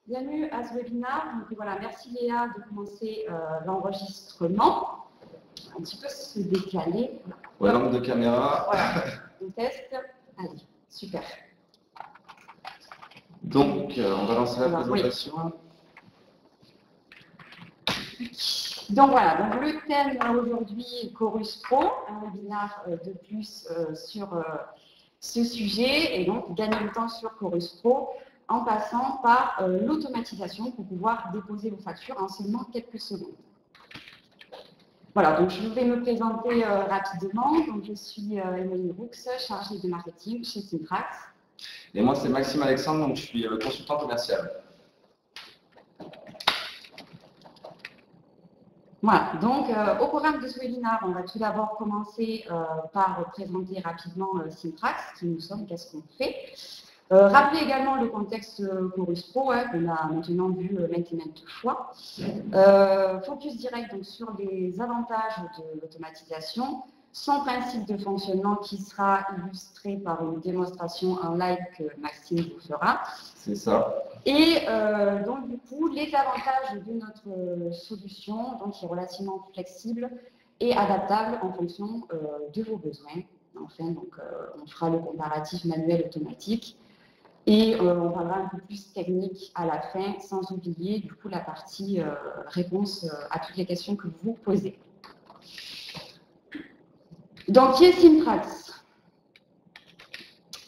Bienvenue à ce webinaire. Donc, voilà, merci Léa de commencer l'enregistrement. Un petit peu se décaler. Ouais, l'angle de caméra. Voilà, on teste. Allez, super. Donc, on va lancer la Alors, présentation. Oui. Donc voilà, donc le thème aujourd'hui, Chorus Pro, un webinaire de plus sur ce sujet et donc gagner du temps sur Chorus Pro en passant par l'automatisation pour pouvoir déposer vos factures en seulement quelques secondes. Voilà, donc je vais me présenter rapidement. Donc je suis Emily Roux, chargée de marketing chez Syntrax. Et moi, c'est Maxime Alexandre, donc je suis consultant commercial. Voilà, donc au programme de ce webinaire, on va tout d'abord commencer par présenter rapidement Syntrax, qui nous sommes, qu'est-ce qu'on fait. Rappeler également le contexte Chorus Pro, qu'on a maintenant vu maintes et maintes fois. Focus direct donc, sur les avantages de l'automatisation, son principe de fonctionnement qui sera illustré par une démonstration en live que Maxime vous fera. C'est ça. Et donc du coup, les avantages de notre solution, donc qui est relativement flexible et adaptable en fonction de vos besoins. Enfin, donc on fera le comparatif manuel automatique. Et on parlera un peu plus technique à la fin, sans oublier du coup la partie réponse à toutes les questions que vous posez. Donc, qui est Syntrax?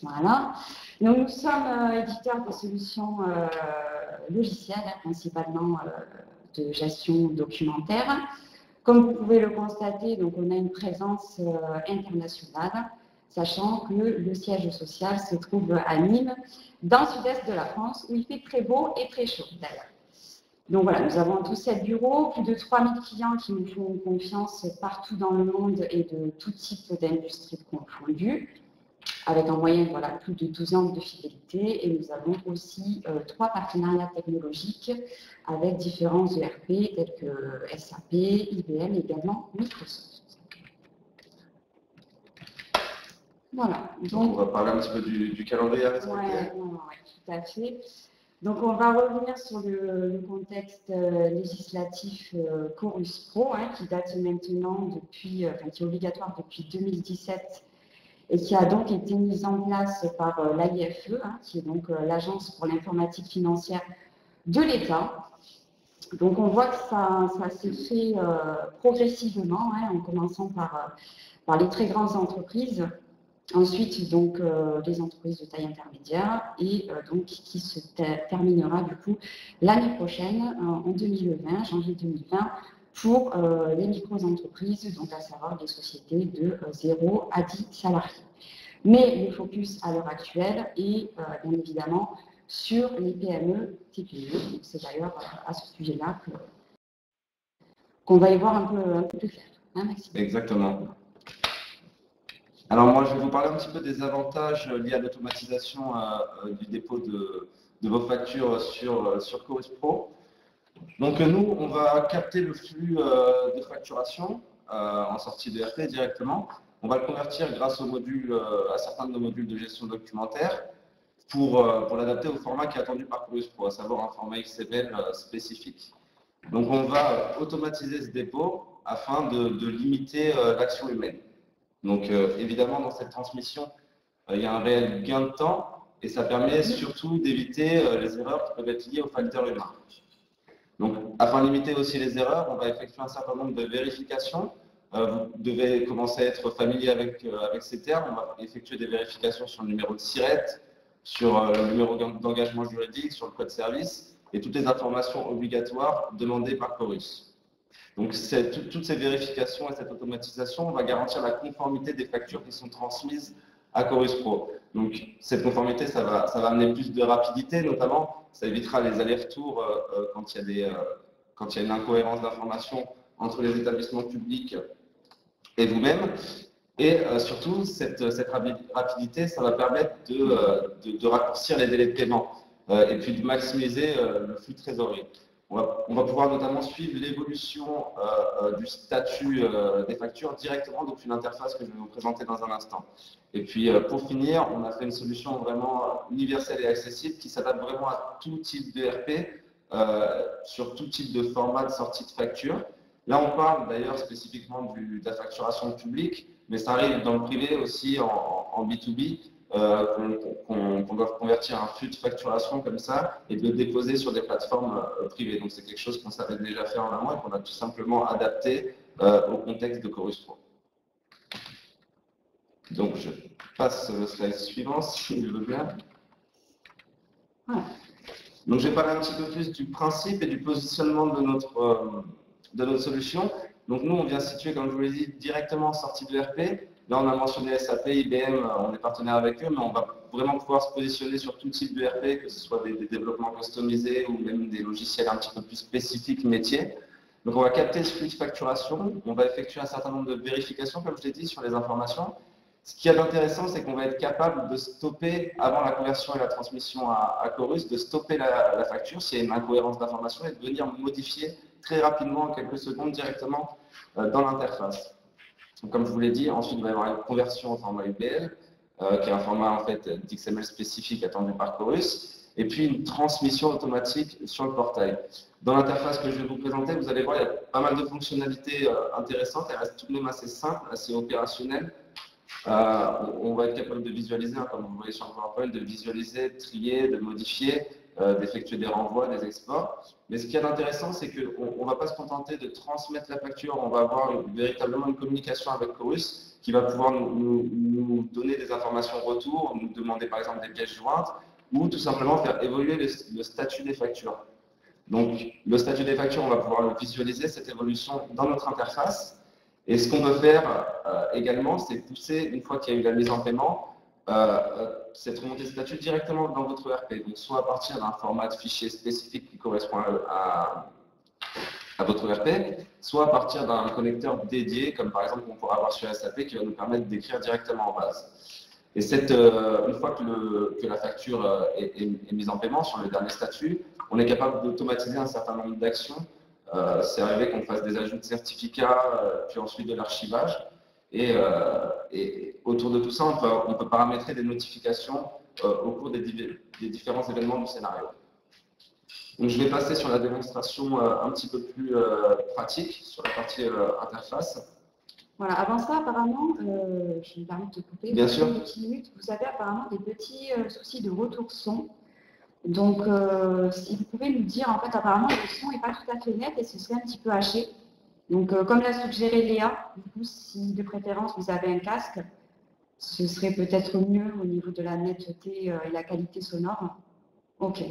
Voilà. Donc, nous sommes éditeurs de solutions logicielles, principalement de gestion documentaire. Comme vous pouvez le constater, donc, on a une présence internationale, sachant que le siège social se trouve à Nîmes, dans le sud-est de la France, où il fait très beau et très chaud d'ailleurs. Donc voilà, nous avons tous 7 bureaux, plus de 3000 clients qui nous font confiance partout dans le monde et de tout type d'industrie confondue, avec en moyenne voilà, plus de 12 ans de fidélité. Et nous avons aussi 3 partenariats technologiques avec différents ERP tels que SAP, IBM et également Microsoft. Voilà. Donc, on va parler un petit peu du calendrier à respecter. Oui, tout à fait. Donc, on va revenir sur le contexte législatif Chorus Pro, qui date maintenant depuis, qui est obligatoire depuis 2017 et qui a donc été mise en place par l'AIFE, qui est donc l'Agence pour l'informatique financière de l'État. Donc, on voit que ça s'est fait progressivement, en commençant par les très grandes entreprises. Ensuite, donc, les entreprises de taille intermédiaire et donc qui se terminera du coup l'année prochaine, en 2020, janvier 2020, pour les micro-entreprises, donc à savoir des sociétés de 0 à 10 salariés. Mais le focus à l'heure actuelle est bien évidemment sur les PME, TPE. C'est d'ailleurs à ce sujet-là qu'on va y voir un peu plus clair. Maxime ? Exactement. Alors moi, je vais vous parler un petit peu des avantages liés à l'automatisation du dépôt de vos factures sur Chorus Pro. Donc nous, on va capter le flux de facturation en sortie de RP directement. On va le convertir grâce au module, à certains de nos modules de gestion documentaire pour l'adapter au format qui est attendu par Chorus Pro, à savoir un format XML spécifique. Donc on va automatiser ce dépôt afin de limiter l'action humaine. Donc évidemment, dans cette transmission, il y a un réel gain de temps et ça permet surtout d'éviter les erreurs qui peuvent être liées au facteur humain. Donc, afin de limiter aussi les erreurs, on va effectuer un certain nombre de vérifications. Vous devez commencer à être familier avec ces termes. On va effectuer des vérifications sur le numéro de SIRET, sur le numéro d'engagement juridique, sur le code service et toutes les informations obligatoires demandées par Chorus. Donc, toutes ces vérifications et cette automatisation va garantir la conformité des factures qui sont transmises à Chorus Pro. Donc, cette conformité, ça va amener plus de rapidité, notamment, ça évitera les allers-retours quand il y a une incohérence d'information entre les établissements publics et vous-même. Et surtout, cette rapidité, ça va permettre de raccourcir les délais de paiement et puis de maximiser le flux de trésorerie. On va pouvoir notamment suivre l'évolution du statut des factures directement depuis une interface que je vais vous présenter dans un instant. Et puis, pour finir, on a fait une solution vraiment universelle et accessible qui s'adapte vraiment à tout type d'ERP, sur tout type de format de sortie de facture. Là, on parle d'ailleurs spécifiquement de la facturation publique, mais ça arrive dans le privé aussi en B2B, qu'on doit convertir un flux de facturation comme ça et de le déposer sur des plateformes privées. Donc, c'est quelque chose qu'on savait déjà faire en amont et qu'on a tout simplement adapté au contexte de Chorus Pro. Donc, je passe le slide suivant, si je veux bien. Donc, je vais parler un petit peu plus du principe et du positionnement de notre solution. Donc, nous, on vient situer, comme je vous l'ai dit, directement en sortie de ERP. Là, on a mentionné SAP, IBM, on est partenaire avec eux, mais on va vraiment pouvoir se positionner sur tout type de ERP, que ce soit des développements customisés ou même des logiciels un petit peu plus spécifiques métiers. Donc, on va capter ce flux de facturation, on va effectuer un certain nombre de vérifications, comme je l'ai dit, sur les informations. Ce qu'il y a d'intéressant, c'est qu'on va être capable de stopper, avant la conversion et la transmission à Chorus, de stopper la facture s'il y a une incohérence d'information et de venir modifier très rapidement, en quelques secondes, directement dans l'interface. Comme je vous l'ai dit, ensuite, il va y avoir une conversion au format UBL, qui est un format en fait, d'XML spécifique attendu par Chorus, et puis une transmission automatique sur le portail. Dans l'interface que je vais vous présenter, vous allez voir, il y a pas mal de fonctionnalités intéressantes, elles restent tout de même assez simples, assez opérationnelles. On va être capable de visualiser, hein, comme vous voyez sur le PowerPoint, de visualiser, de trier, de modifier, d'effectuer des renvois, des exports. Mais ce qu'il y a d'intéressant, c'est qu'on ne va pas se contenter de transmettre la facture, on va avoir véritablement une communication avec Chorus qui va pouvoir nous donner des informations retour, nous demander par exemple des pièces jointes ou tout simplement faire évoluer le statut des factures. Donc le statut des factures, on va pouvoir le visualiser, cette évolution dans notre interface. Et ce qu'on peut faire également, c'est pousser, une fois qu'il y a eu la mise en paiement, cette remontée de statut directement dans votre ERP. Donc, soit à partir d'un format de fichier spécifique qui correspond à votre ERP, soit à partir d'un connecteur dédié, comme par exemple on pourra avoir sur SAP, qui va nous permettre d'écrire directement en base. Et une fois que la facture est mise en paiement sur le dernier statut, on est capable d'automatiser un certain nombre d'actions. C'est arrivé qu'on fasse des ajouts de certificats, puis ensuite de l'archivage. Et autour de tout ça, on peut paramétrer des notifications au cours des différents événements du scénario. Donc, je vais passer sur la démonstration un petit peu plus pratique, sur la partie interface. Voilà, avant ça, apparemment, je me permets de te couper. Bien sûr. Une petite minute, vous avez apparemment des petits soucis de retour son. Donc, si vous pouvez nous dire, en fait, apparemment, le son n'est pas tout à fait net et ce serait un petit peu haché. Donc, comme l'a suggéré Léa, du coup, si de préférence vous avez un casque, ce serait peut-être mieux au niveau de la netteté et la qualité sonore. Ok,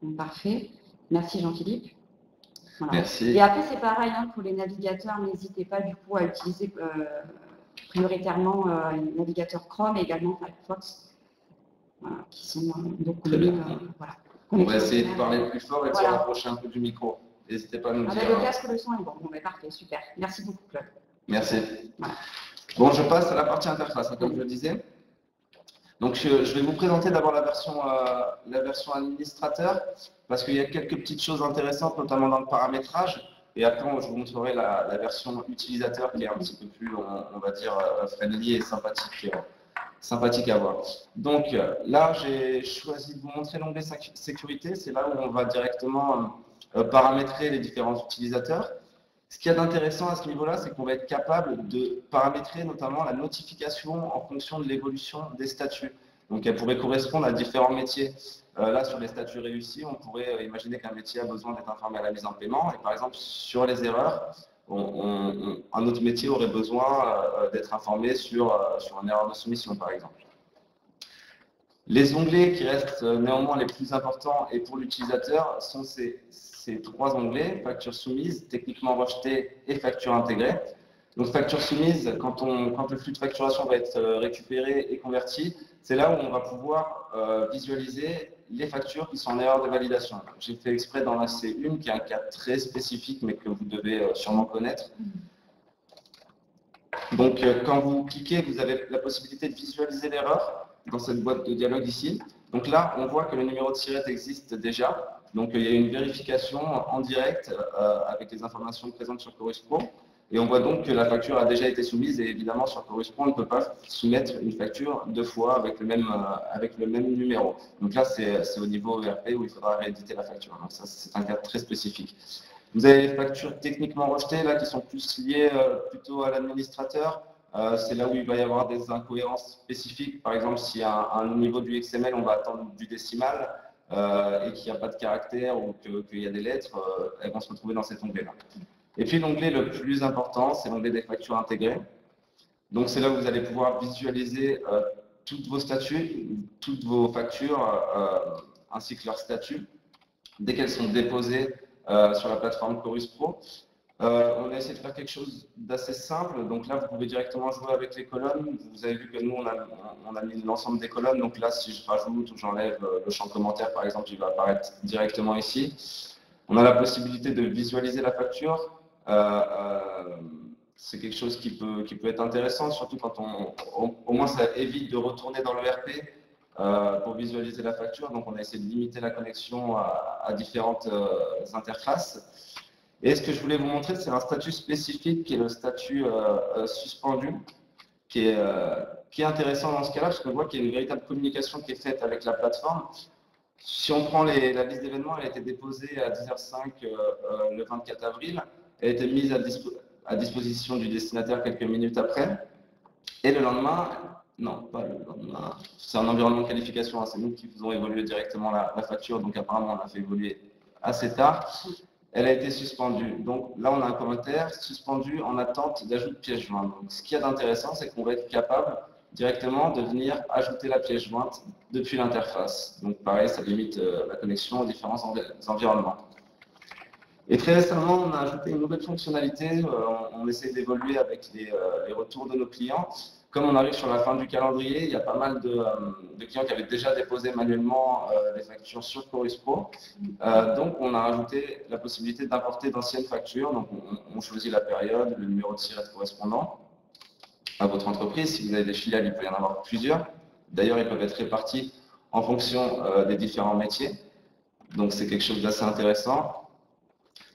donc, parfait. Merci Jean-Philippe. Voilà. Merci. Et après, c'est pareil, hein, pour les navigateurs, n'hésitez pas du coup à utiliser prioritairement les navigateurs Chrome et également Firefox, voilà, qui sont donc voilà. On va essayer de parler plus fort et de se rapprocher un peu du micro. N'hésitez pas à nous dire. Avec le casque, le son est bon. Bon, mais parfait, super. Merci beaucoup, Claude. Merci. Voilà. Bon, je passe à la partie interface, hein, comme je le disais. Donc, je vais vous présenter d'abord la version administrateur, parce qu'il y a quelques petites choses intéressantes, notamment dans le paramétrage. Et après, je vous montrerai la version utilisateur qui est un petit peu plus, on va dire, friendly et sympathique à voir. Donc là, j'ai choisi de vous montrer l'onglet sécurité. C'est là où on va directement paramétrer les différents utilisateurs. Ce qu'il y a d'intéressant à ce niveau-là, c'est qu'on va être capable de paramétrer notamment la notification en fonction de l'évolution des statuts. Donc, elle pourrait correspondre à différents métiers. Là, sur les statuts réussis, on pourrait imaginer qu'un métier a besoin d'être informé à la mise en paiement. Et par exemple, sur les erreurs, un autre métier aurait besoin d'être informé sur une erreur de soumission, par exemple. Les onglets qui restent néanmoins les plus importants et pour l'utilisateur sont ces trois onglets, facture soumise, techniquement rejetée et facture intégrée. Donc facture soumise, quand le flux de facturation va être récupéré et converti, c'est là où on va pouvoir visualiser les factures qui sont en erreur de validation. J'ai fait exprès d'en lancer une qui est un cas très spécifique mais que vous devez sûrement connaître. Donc quand vous cliquez, vous avez la possibilité de visualiser l'erreur dans cette boîte de dialogue ici. Donc là, on voit que le numéro de SIRET existe déjà. Donc, il y a une vérification en direct avec les informations présentes sur Chorus Pro. Et on voit donc que la facture a déjà été soumise. Et évidemment, sur Chorus Pro, on ne peut pas soumettre une facture 2 fois avec le même numéro. Donc là, c'est au niveau ERP où il faudra rééditer la facture. Donc ça, c'est un cas très spécifique. Vous avez les factures techniquement rejetées, là, qui sont plus liées plutôt à l'administrateur. C'est là où il va y avoir des incohérences spécifiques. Par exemple, si à un niveau du XML, on va attendre du décimal et qu'il n'y a pas de caractère ou qu'il y a des lettres, elles vont se retrouver dans cet onglet-là. Et puis l'onglet le plus important, c'est l'onglet des factures intégrées. Donc c'est là où vous allez pouvoir visualiser toutes vos statuts, toutes vos factures, ainsi que leurs statuts, dès qu'elles sont déposées sur la plateforme Chorus Pro. On a essayé de faire quelque chose d'assez simple. Donc là, vous pouvez directement jouer avec les colonnes. Vous avez vu que nous, on a mis l'ensemble des colonnes. Donc là, si je rajoute ou j'enlève le champ commentaire, par exemple, il va apparaître directement ici. On a la possibilité de visualiser la facture. C'est quelque chose qui peut être intéressant, surtout quand au moins ça évite de retourner dans le RP pour visualiser la facture. Donc on a essayé de limiter la connexion à différentes interfaces. Et ce que je voulais vous montrer, c'est un statut spécifique qui est le statut suspendu, qui est intéressant dans ce cas-là, parce qu'on voit qu'il y a une véritable communication qui est faite avec la plateforme. Si on prend la liste d'événements, elle a été déposée à 10h05 le 24 avril. Elle a été mise à disposition du destinataire quelques minutes après. Et le lendemain, non, pas le lendemain, c'est un environnement de qualification, hein, c'est nous qui faisons évoluer directement la facture, donc apparemment on a fait évoluer assez tard. Elle a été suspendue. Donc là, on a un commentaire suspendu en attente d'ajout de pièce jointe. Donc, ce qu'il y a d'intéressant, c'est qu'on va être capable directement de venir ajouter la pièce jointe depuis l'interface. Donc pareil, ça limite la connexion aux différents environnements. Et très récemment, on a ajouté une nouvelle fonctionnalité. On essaie d'évoluer avec les retours de nos clients. Comme on arrive sur la fin du calendrier, il y a pas mal de clients qui avaient déjà déposé manuellement des factures sur Chorus Pro. Donc, on a rajouté la possibilité d'importer d'anciennes factures. Donc, on choisit la période, le numéro de SIRET correspondant à votre entreprise. Si vous avez des filiales, il peut y en avoir plusieurs. D'ailleurs, ils peuvent être répartis en fonction des différents métiers. Donc, c'est quelque chose d'assez intéressant.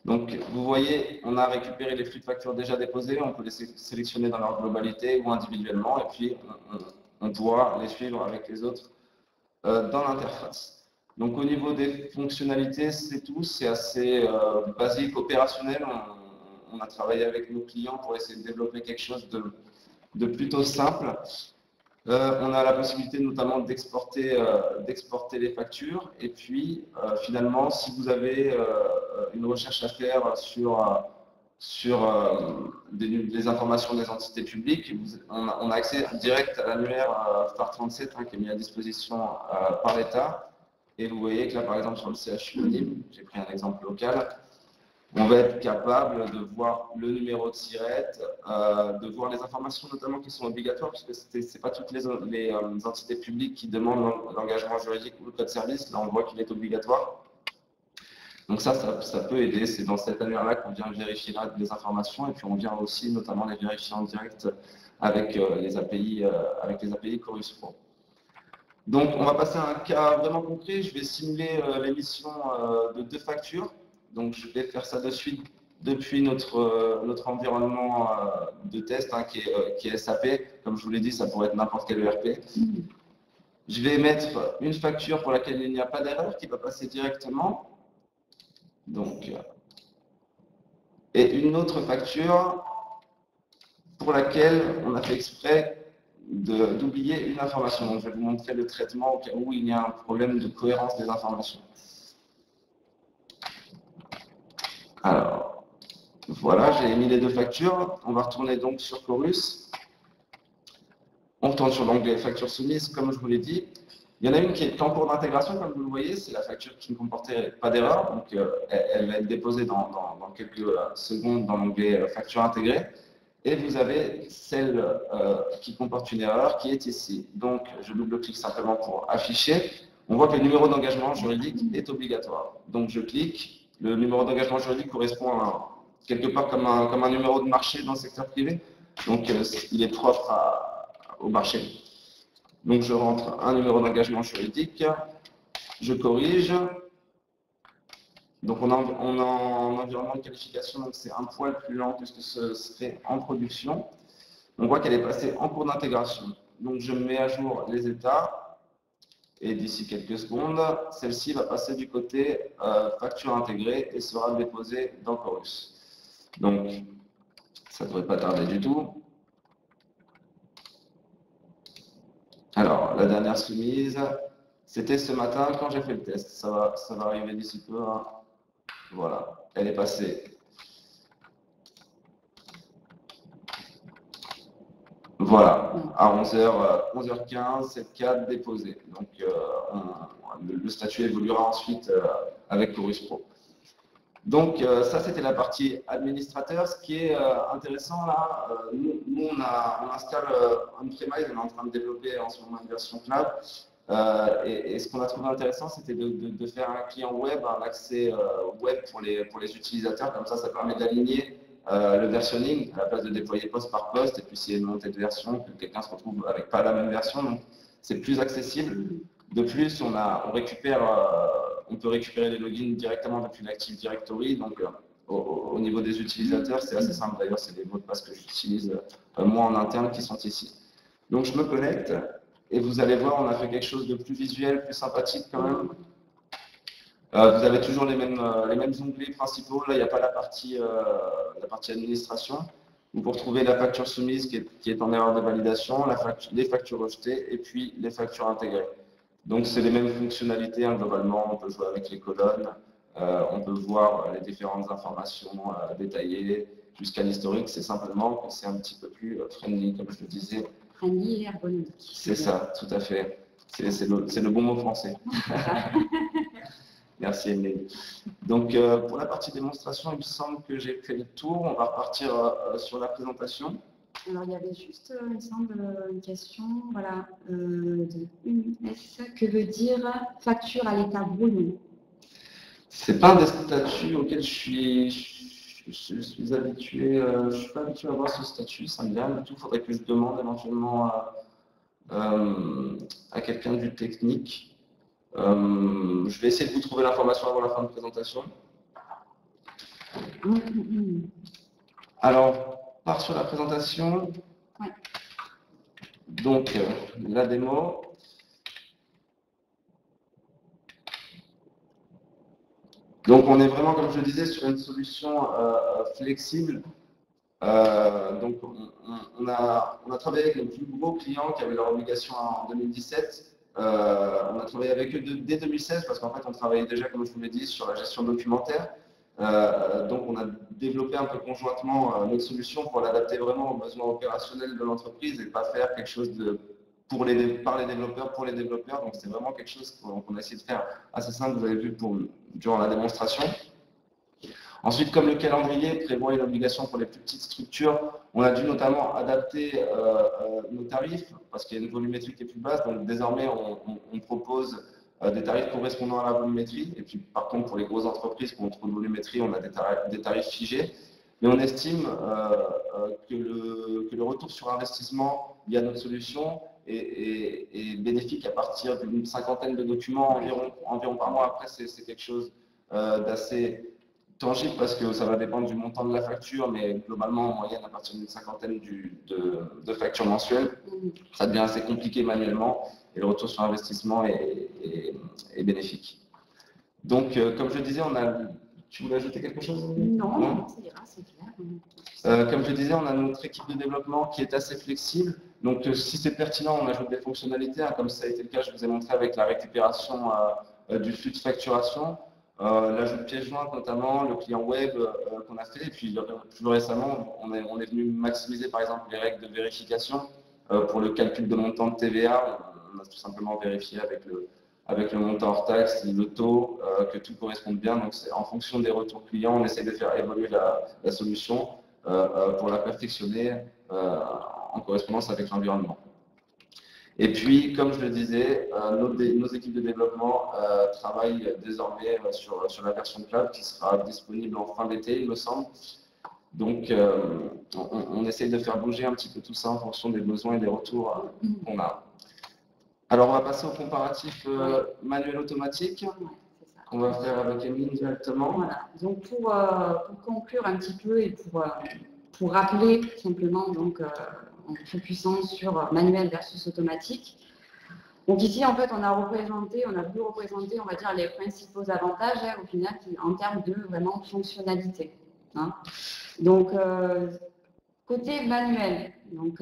Donc, vous voyez, on a récupéré les flux de factures déjà déposés, on peut les sélectionner dans leur globalité ou individuellement, et puis on pourra les suivre avec les autres dans l'interface. Donc, au niveau des fonctionnalités, c'est tout, c'est assez basique, opérationnel. On a travaillé avec nos clients pour essayer de développer quelque chose de plutôt simple. On a la possibilité notamment d'exporter les factures et puis finalement si vous avez une recherche à faire sur les informations des entités publiques, on a accès direct à l'annuaire FAR37 qui est mis à disposition par l'État. Et vous voyez que là par exemple sur le CHU de Nîmes, j'ai pris un exemple local, on va être capable de voir le numéro de SIRET, de voir les informations notamment qui sont obligatoires, puisque ce n'est pas toutes les entités publiques qui demandent l'engagement juridique ou le code service. Là, on voit qu'il est obligatoire. Donc ça peut aider. C'est dans cet annuaire-là qu'on vient vérifier les informations, et puis on vient aussi notamment les vérifier en direct avec les API Chorus Pro. Donc, on va passer à un cas vraiment concret. Je vais simuler l'émission de 2 factures. Donc, je vais faire ça de suite depuis notre environnement de test qui est SAP. Comme je vous l'ai dit, ça pourrait être n'importe quel ERP. Je vais mettre une facture pour laquelle il n'y a pas d'erreur qui va passer directement. Donc, et une autre facture pour laquelle on a fait exprès d'oublier une information. Donc, je vais vous montrer le traitement au cas où il y a un problème de cohérence des informations. Alors, voilà, j'ai mis les 2 factures. On va retourner donc sur Chorus. On retourne sur l'onglet factures soumises, comme je vous l'ai dit. Il y en a une qui est en cours d'intégration, comme vous le voyez, c'est la facture qui ne comportait pas d'erreur. Donc, elle va être déposée dans quelques secondes dans l'onglet facture intégrée. Et vous avez celle qui comporte une erreur qui est ici. Donc, je double-clique simplement pour afficher. On voit que le numéro d'engagement juridique est obligatoire. Donc, je clique. Le numéro d'engagement juridique correspond quelque part comme un numéro de marché dans le secteur privé. Donc, il est propre au marché. Donc, je rentre un numéro d'engagement juridique. Je corrige. Donc on est en environnement de qualification, donc c'est un poil plus lent que ce que ce serait en production. On voit qu'elle est passée en cours d'intégration. Donc je mets à jour les états et d'ici quelques secondes, celle-ci va passer du côté facture intégrée et sera déposée dans Chorus. Donc ça ne devrait pas tarder du tout. Alors la dernière soumise, c'était ce matin quand j'ai fait le test. Ça va arriver d'ici peu. Hein. Voilà, elle est passée. Voilà, à 11h15, cette cadre déposée. Donc, le statut évoluera ensuite avec Chorus Pro. Donc, ça, c'était la partie administrateur. Ce qui est intéressant, là, nous, on installe on-premise, on est en train de développer en ce moment une version cloud. Et ce qu'on a trouvé intéressant, c'était de faire un client web, un accès web pour les utilisateurs. Comme ça permet d'aligner le versionning à la place de déployer poste par poste. Et puis, s'il y a une montée de version, que quelqu'un se retrouve avec pas la même version, donc c'est plus accessible. De plus, on peut récupérer les logins directement depuis l'Active Directory. Donc, au niveau des utilisateurs, c'est assez simple. D'ailleurs, c'est les mots de passe que j'utilise moi en interne qui sont ici. Donc, je me connecte. Et vous allez voir, on a fait quelque chose de plus visuel, plus sympathique quand même. Vous avez toujours les mêmes onglets principaux. Là, il n'y a pas la partie administration. Vous pouvez retrouver la facture soumise qui est en erreur de validation, les factures rejetées et puis les factures intégrées. Donc, c'est les mêmes fonctionnalités. Hein, globalement, on peut jouer avec les colonnes. On peut voir les différentes informations détaillées jusqu'à l'historique. C'est simplement que c'est un petit peu plus friendly, comme je le disais. Friendly et ergonomique. C'est ça, tout à fait. C'est le bon mot français. Merci Emile. Donc pour la partie démonstration, il me semble que j'ai fait le tour. On va repartir sur la présentation. Alors il y avait juste, il me semble, une question, voilà, de UNS. Que veut dire facture à l'état brouillon? C'est pas un des statuts auxquels je suis habitué. Je suis pas habitué à voir ce statut. Ça me dit rien du tout. Il faudrait que je demande éventuellement à quelqu'un du technique. Je vais essayer de vous trouver l'information avant la fin de présentation. Alors, on part sur la présentation. Ouais. Donc, la démo. Donc, on est vraiment, comme je le disais, sur une solution flexible. Donc, on a travaillé avec les plus gros clients qui avaient leur obligation en 2017. On a travaillé avec eux dès 2016 parce qu'en fait, on travaillait déjà, comme je vous l'ai dit, sur la gestion documentaire. Donc, on a développé un peu conjointement notre solution pour l'adapter vraiment aux besoins opérationnels de l'entreprise et pas faire quelque chose par les développeurs, pour les développeurs. Donc, c'est vraiment quelque chose qu'on a essayé de faire assez simple, vous avez vu durant la démonstration. Ensuite, comme le calendrier prévoit une obligation pour les plus petites structures, on a dû notamment adapter nos tarifs parce qu'il y a une volumétrie qui est plus basse. Donc désormais, on propose des tarifs correspondant à la volumétrie. Et puis par contre, pour les grosses entreprises qui ont trop de volumétrie, on a des tarifs figés. Mais on estime que le retour sur investissement via notre solution est bénéfique à partir d'une cinquantaine de documents environ par mois. Après, c'est quelque chose d'assez tangible parce que ça va dépendre du montant de la facture, mais globalement, en moyenne, à partir d'une cinquantaine de factures mensuelles, ça devient assez compliqué manuellement et le retour sur investissement est bénéfique. Donc, comme je disais, tu voulais ajouter quelque chose? Non, c'est clair. Comme je disais, on a notre équipe de développement qui est assez flexible. Donc, si c'est pertinent, on ajoute des fonctionnalités, hein, comme ça a été le cas, je vous ai montré avec la récupération du flux de facturation. L'ajout de pièces jointes notamment, le client web qu'on a fait, et puis plus récemment, on est venu maximiser par exemple les règles de vérification pour le calcul de montant de TVA. On a tout simplement vérifié avec le montant hors taxe, le taux, que tout corresponde bien. Donc c'est en fonction des retours clients, on essaie de faire évoluer la solution pour la perfectionner en correspondance avec l'environnement. Et puis, comme je le disais, nos équipes de développement travaillent désormais sur la version cloud qui sera disponible en fin d'été, il me semble. Donc, on essaie de faire bouger un petit peu tout ça en fonction des besoins et des retours qu'on a. Alors, on va passer au comparatif manuel automatique. qu'on va faire avec Emeline directement. Voilà. Donc pour conclure un petit peu et pour rappeler simplement, donc en focusant sur manuel versus automatique. Donc ici, en fait, on a voulu représenter, on va dire, les principaux avantages, hein, au final, en termes de vraiment fonctionnalité. Hein. Donc, côté manuel, donc,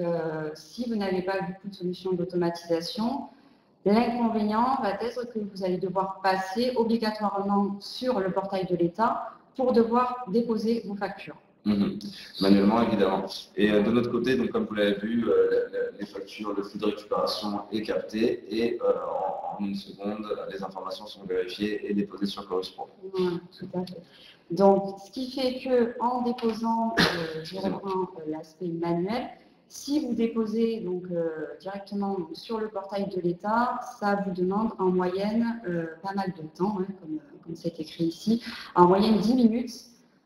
si vous n'avez pas beaucoup de solutions d'automatisation, l'inconvénient va être que vous allez devoir passer obligatoirement sur le portail de l'État pour devoir déposer vos factures. Manuellement, évidemment. Et de notre côté, donc, comme vous l'avez vu, les factures, le flux de récupération est capté et en une seconde, les informations sont vérifiées et déposées sur Chorus Pro. Tout à fait. Donc, ce qui fait qu'en déposant, je reprends l'aspect manuel, si vous déposez donc, directement sur le portail de l'État, ça vous demande en moyenne pas mal de temps, hein, comme c'est écrit ici, en moyenne 10 minutes.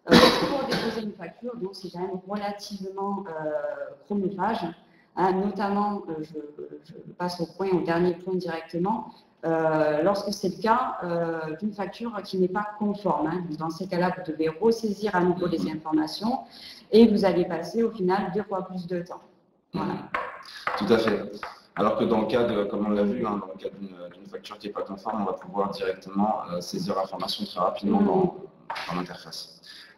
Pour déposer une facture, donc c'est quand même relativement chronophage. Hein, notamment, je passe au dernier point directement, lorsque c'est le cas d'une facture qui n'est pas conforme. Hein. Dans ces cas-là, vous devez ressaisir à nouveau les informations et vous allez passer au final 2 fois plus de temps. Voilà. Tout à fait. Alors que dans le cas comme on l'a vu, hein, dans le cas d'une facture qui n'est pas conforme, on va pouvoir directement saisir l'information très rapidement dans l'interface.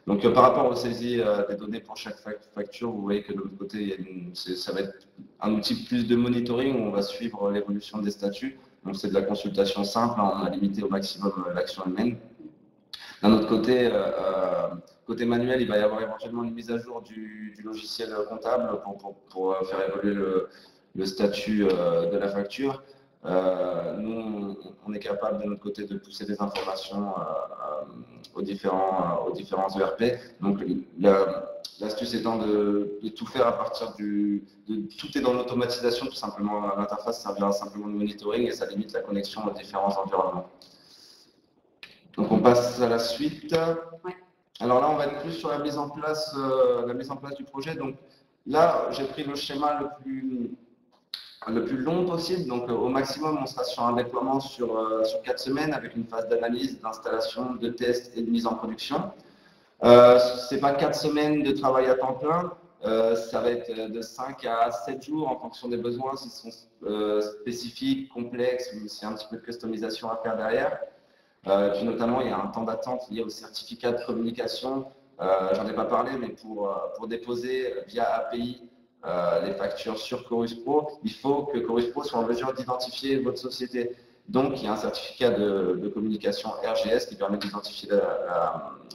Donc, par rapport aux saisies des données pour chaque facture, vous voyez que de l'autre côté, ça va être un outil plus de monitoring où on va suivre l'évolution des statuts. Donc, c'est de la consultation simple, hein, on a limité au maximum l'action humaine. D'un autre côté, côté manuel, il va y avoir éventuellement une mise à jour du logiciel comptable pour faire évoluer le statut de la facture. Nous, on est capable de notre côté de pousser des informations aux différents ERP. Donc, l'astuce étant de tout faire à partir tout est dans l'automatisation, tout simplement. L'interface servira simplement de monitoring et ça limite la connexion aux différents environnements. Donc, on passe à la suite. Ouais. Alors là, on va être plus sur la mise en place du projet. Donc là, j'ai pris le schéma le plus long possible. Donc, au maximum, on sera sur un déploiement sur 4 semaines avec une phase d'analyse, d'installation, de test et de mise en production. Ce n'est pas 4 semaines de travail à temps plein. Ça va être de 5 à 7 jours en fonction des besoins, s'ils sont spécifiques, complexes, ou s'il y a un petit peu de customisation à faire derrière. Puis notamment, il y a un temps d'attente lié au certificat de communication. J'en ai pas parlé, mais pour déposer via API les factures sur Chorus Pro, il faut que Chorus Pro soit en mesure d'identifier votre société. Donc, il y a un certificat de communication RGS qui permet d'identifier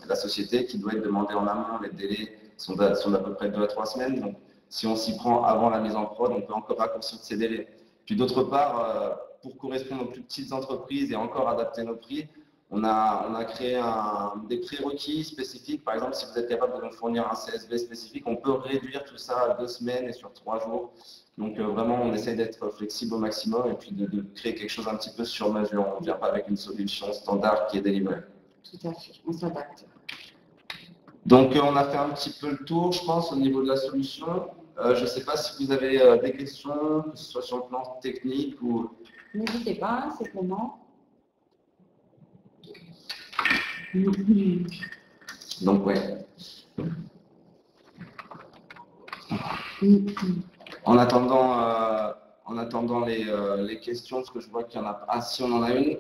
la société, qui doit être demandé en amont. Les délais sont d'à peu près 2 à 3 semaines. Donc, si on s'y prend avant la mise en prod, on peut encore raccourcir ces délais. Puis d'autre part, pour correspondre aux plus petites entreprises et encore adapter nos prix, on a créé des prérequis spécifiques. Par exemple, si vous êtes capable de nous fournir un CSV spécifique, on peut réduire tout ça à 2 semaines et sur 3 jours. Donc vraiment, on essaie d'être flexible au maximum et puis de créer quelque chose un petit peu sur mesure. On ne vient pas avec une solution standard qui est délivrée. Tout à fait, on s'adapte. Donc on a fait un petit peu le tour, je pense, au niveau de la solution. Je ne sais pas si vous avez des questions, que ce soit sur le plan technique ou... N'hésitez pas, c'est comment. Donc, ouais. En attendant les questions, parce que je vois qu'il y en a... Ah, si on en a une.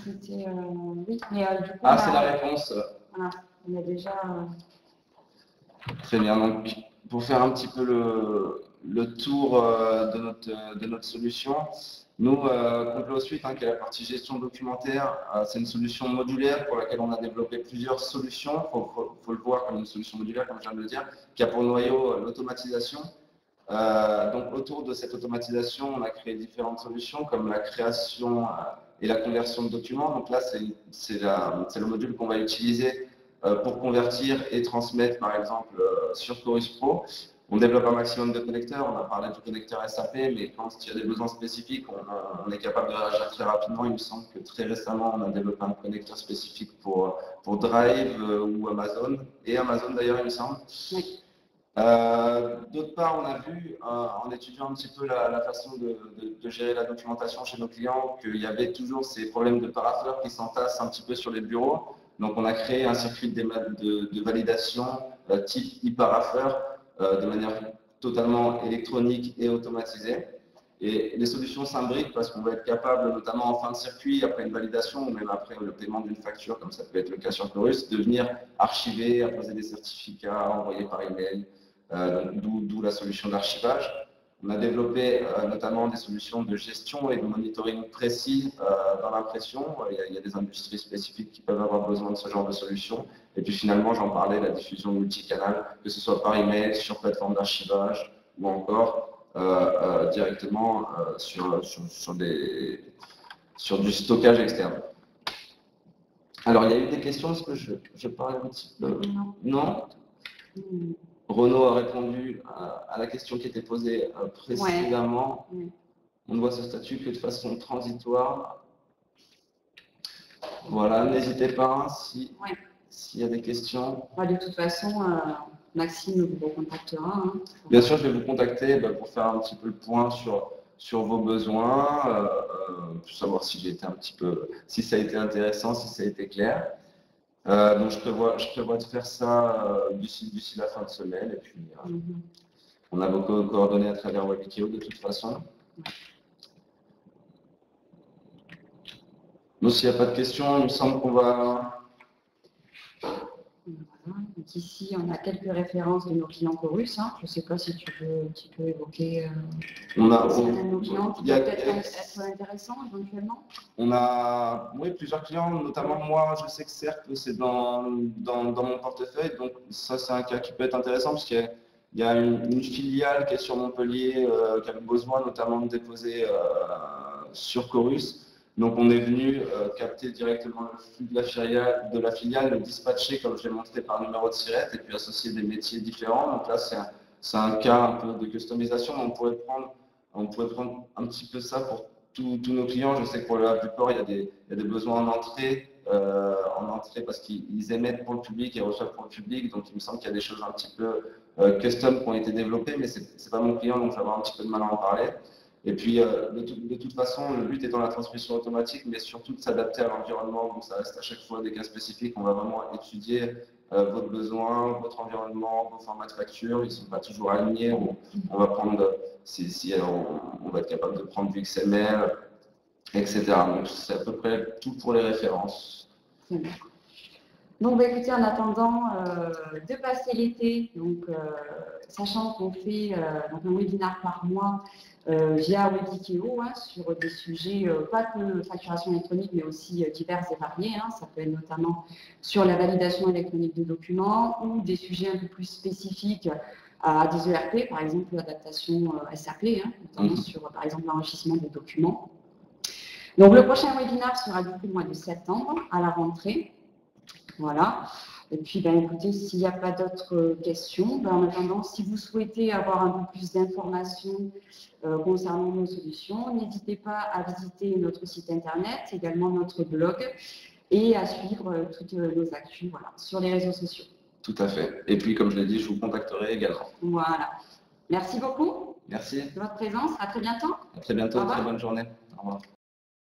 C'était... oui, mais du coup... Ah, c'est la réponse. Voilà, on a déjà... Très bien. Donc, pour faire un petit peu le tour de notre solution, nous, Complot Suite, qui est la partie gestion documentaire, c'est une solution modulaire pour laquelle on a développé plusieurs solutions. Il faut le voir comme une solution modulaire, comme je viens de le dire, qui a pour noyau l'automatisation. Donc, autour de cette automatisation, on a créé différentes solutions comme la création et la conversion de documents. Donc là, c'est le module qu'on va utiliser pour convertir et transmettre, par exemple, sur Chorus Pro. On développe un maximum de connecteurs. On a parlé du connecteur SAP, mais quand il y a des besoins spécifiques, on est capable de réagir très rapidement. Il me semble que très récemment, on a développé un connecteur spécifique pour Drive ou Amazon, et Amazon d'ailleurs, il me semble. Oui. D'autre part, on a vu, en étudiant un petit peu la façon de gérer la documentation chez nos clients, qu'il y avait toujours ces problèmes de parapheurs qui s'entassent un petit peu sur les bureaux. Donc, on a créé un circuit de validation type e-parapheur de manière totalement électronique et automatisée. Et les solutions s'imbriquent parce qu'on va être capable, notamment en fin de circuit, après une validation ou même après le paiement d'une facture, comme ça peut être le cas sur Chorus, de venir archiver, apposer des certificats, envoyer par email. D'où la solution d'archivage. On a développé notamment des solutions de gestion et de monitoring précis dans l'impression. Il y a des industries spécifiques qui peuvent avoir besoin de ce genre de solutions. Et puis finalement, j'en parlais, la diffusion multicanale, que ce soit par email, sur plateforme d'archivage ou encore directement sur du stockage externe. Alors, il y a eu des questions, est-ce que je parle un petit peu? Non. Renaud a répondu à la question qui était posée précédemment. Ouais. On ne voit ce statut que de façon transitoire. Voilà, n'hésitez pas s'il y a des questions. De toute façon, Maxime vous recontactera. Hein. Bien sûr, je vais vous contacter pour faire un petit peu le point sur vos besoins, pour savoir si j'ai été un petit peu, si ça a été intéressant, si ça a été clair. Donc je prévois de faire ça d'ici la fin de semaine. Et puis, on a vos coordonnées à travers Webikio de toute façon. Donc s'il n'y a pas de questions, il me semble qu'on va... Voilà. Ici, on a quelques références de nos clients Chorus. Hein. Je ne sais pas si tu peux évoquer certains de nos clients qui peuvent être intéressants éventuellement. On a plusieurs clients, notamment moi, je sais que certes, c'est dans mon portefeuille, donc ça c'est un cas qui peut être intéressant parce qu'il y a une filiale qui est sur Montpellier qui a besoin notamment de déposer sur Chorus. Donc on est venu capter directement le flux de la filiale, le dispatcher comme je l'ai montré par numéro de SIRET et puis associer des métiers différents. Donc là c'est un cas un peu de customisation. On pourrait prendre un petit peu ça pour tous nos clients. Je sais que pour la plupart il y a des besoins en entrée parce qu'ils émettent pour le public et reçoivent pour le public. Donc il me semble qu'il y a des choses un petit peu custom qui ont été développées, mais c'est pas mon client, donc je vais avoir un petit peu de mal à en parler. Et puis, de toute façon, le but étant la transmission automatique, mais surtout de s'adapter à l'environnement. Donc, ça reste à chaque fois des cas spécifiques. On va vraiment étudier votre besoin, votre environnement, vos formats de facture. Ils ne sont pas toujours alignés. On va prendre, on va être capable de prendre du XML, etc. Donc, c'est à peu près tout pour les références. Donc, écoutez, en attendant de passer l'été, sachant qu'on fait un webinar par mois via Webikio sur des sujets, pas que facturation électronique, mais aussi divers et variés. Ça peut être notamment sur la validation électronique de documents ou des sujets un peu plus spécifiques à des ERP, par exemple l'adaptation SAP, notamment sur, par exemple, l'enrichissement des documents. Donc, le prochain webinar sera du coup le mois de septembre, à la rentrée. Voilà. Et puis, écoutez, s'il n'y a pas d'autres questions, en attendant, si vous souhaitez avoir un peu plus d'informations concernant nos solutions, n'hésitez pas à visiter notre site internet, également notre blog, et à suivre toutes nos actus sur les réseaux sociaux. Tout à fait. Et puis, comme je l'ai dit, je vous contacterai également. Voilà. Merci beaucoup. Merci. De votre présence. À très bientôt. À très bientôt. Très bonne journée. Au revoir.